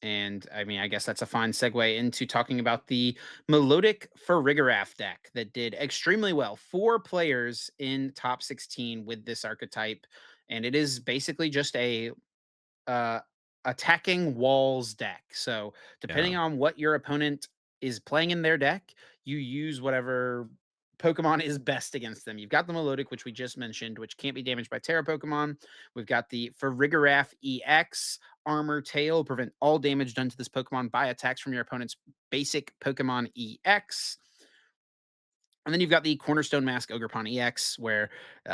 And I mean, I guess that's a fine segue into talking about the melodic Farigiraf deck that did extremely well. 4 players in top 16 with this archetype. And it is basically just a uh, attacking walls deck. So Yeah. depending on what your opponent is playing in their deck, you use whatever Pokemon is best against them. You've got the Melodic, which we just mentioned, which can't be damaged by Terra Pokemon. We've got the Farigiraf EX, Armor Tail, prevent all damage done to this Pokemon by attacks from your opponent's basic Pokemon EX. And then you've got the Cornerstone Mask Ogrepon EX, where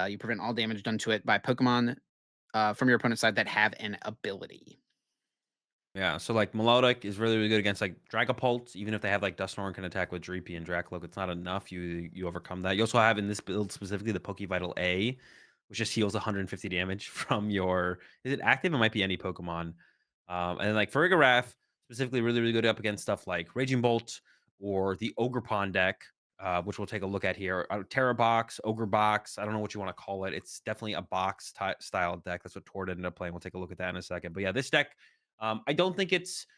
you prevent all damage done to it by Pokemon from your opponent's side that have an ability. Yeah, so, like, Melodic is really, really good against, like, Dragapult, even if they have, like, Dusknoir can attack with Dreepy and Dracloak, it's not enough, you overcome that. You also have in this build specifically the Pokevital A, which just heals 150 damage from your is it active? It might be any Pokemon. And then, like, Farigiraf, specifically really, really good up against stuff like Raging Bolt or the Ogerpon deck, which we'll take a look at here. Terra Box, Ogre Box, I don't know what you wanna call it. It's definitely a box style deck. That's what Tord ended up playing. We'll take a look at that in a second. But yeah, this deck I don't think it's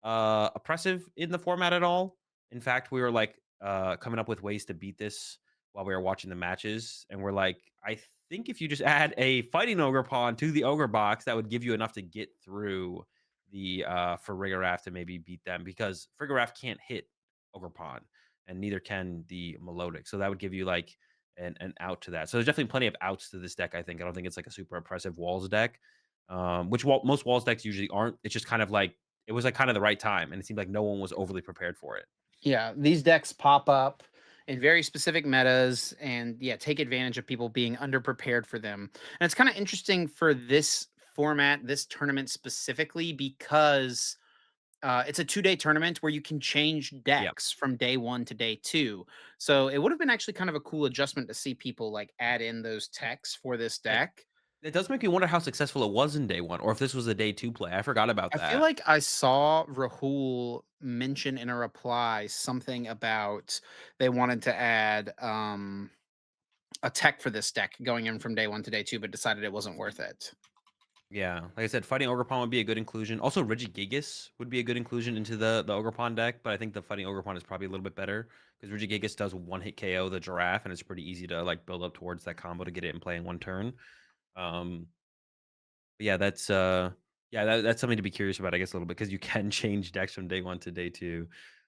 oppressive in the format at all. In fact, we were like coming up with ways to beat this while we were watching the matches, and we're like, I think if you just add a fighting ogre pawn to the ogre box, that would give you enough to get through the Farigiraf to maybe beat them because Farigiraf can't hit ogre pawn, and neither can the melodic. So that would give you like an out to that. So there's definitely plenty of outs to this deck. I think I don't think it's like a super oppressive walls deck, which most walls decks usually aren't. It's just kind of like it was like kind of the right time, and it seemed like no one was overly prepared for it. Yeah, these decks pop up in very specific metas and yeah, take advantage of people being underprepared for them. And it's kind of interesting for this format, this tournament specifically, because it's a 2-day tournament where you can change Yeah, decks from day one to day two. So it would have been actually kind of a cool adjustment to see people like add in those techs for this it, deck. it does make me wonder how successful it was in day one, or if this was a day two play. I forgot about I feel that. like I saw Rahul mention in a reply something about they wanted to add a tech for this deck going in from day one to day two, but decided it wasn't worth it. Yeah, like I said, fighting Ogerpon would be a good inclusion. Also, Regigigas would be a good inclusion into the Ogerpon deck, but I think the fighting Ogerpon is probably a little bit better because Regigigas does one hit KO the giraffe, and it's pretty easy to like build up towards that combo to get it in play in one turn. Um, But yeah, that's something to be curious about, I guess, a little bit because you can change decks from day one to day two.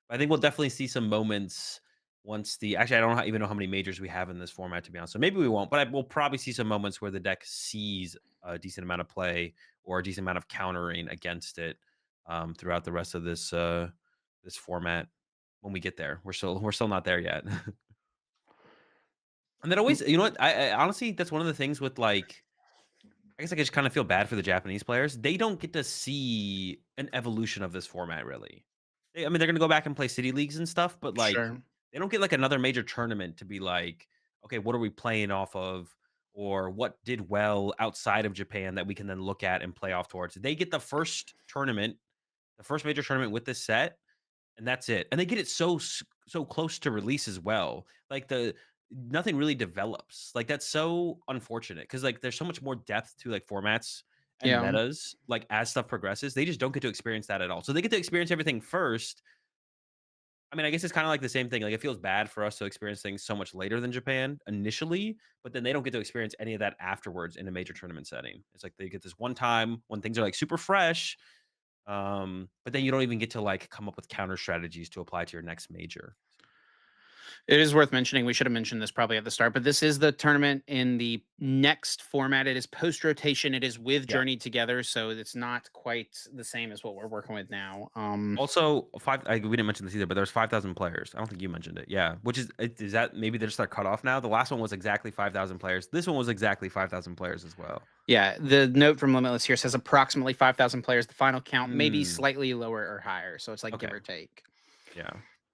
But I think we'll definitely see some moments once the actually I don't even know how many majors we have in this format to be honest. So maybe we won't, but we'll probably see some moments where the deck sees a decent amount of play or a decent amount of countering against it throughout the rest of this format when we get there. We're still not there yet. And then always, you know what? I honestly that's one of the things with like I guess I just kind of feel bad for the Japanese players. They don't get to see an evolution of this format really. I mean, they're gonna go back and play city leagues and stuff, but like Sure. they don't get like another major tournament to be like, okay, what are we playing off of? Or what did well outside of Japan that we can then look at and play off towards. They get the first tournament, the first major tournament with this set, and that's it. And they get it so close to release as well. Like the nothing really develops. Like that's so unfortunate because like there's so much more depth to like formats and Yeah. metas. Like as stuff progresses, they just don't get to experience that at all. So they get to experience everything first. I mean, I guess it's kind of like the same thing. Like it feels bad for us to experience things so much later than Japan initially, but then they don't get to experience any of that afterwards in a major tournament setting. It's like they get this one time when things are like super fresh, but then you don't even get to like come up with counter strategies to apply to your next major. It is worth mentioning. We should have mentioned this probably at the start, but this is the tournament in the next format. It is post rotation. It is with Yeah. Journey together, so it's not quite the same as what we're working with now. Also, we didn't mention this either, but there's 5,000 players. I don't think you mentioned it. Yeah, which is that maybe they're just like cut off now? The last one was exactly 5,000 players. This one was exactly 5,000 players as well. Yeah, the note from Limitless here says approximately 5,000 players. The final count may be Mm, slightly lower or higher, so it's like give okay. or take. Yeah.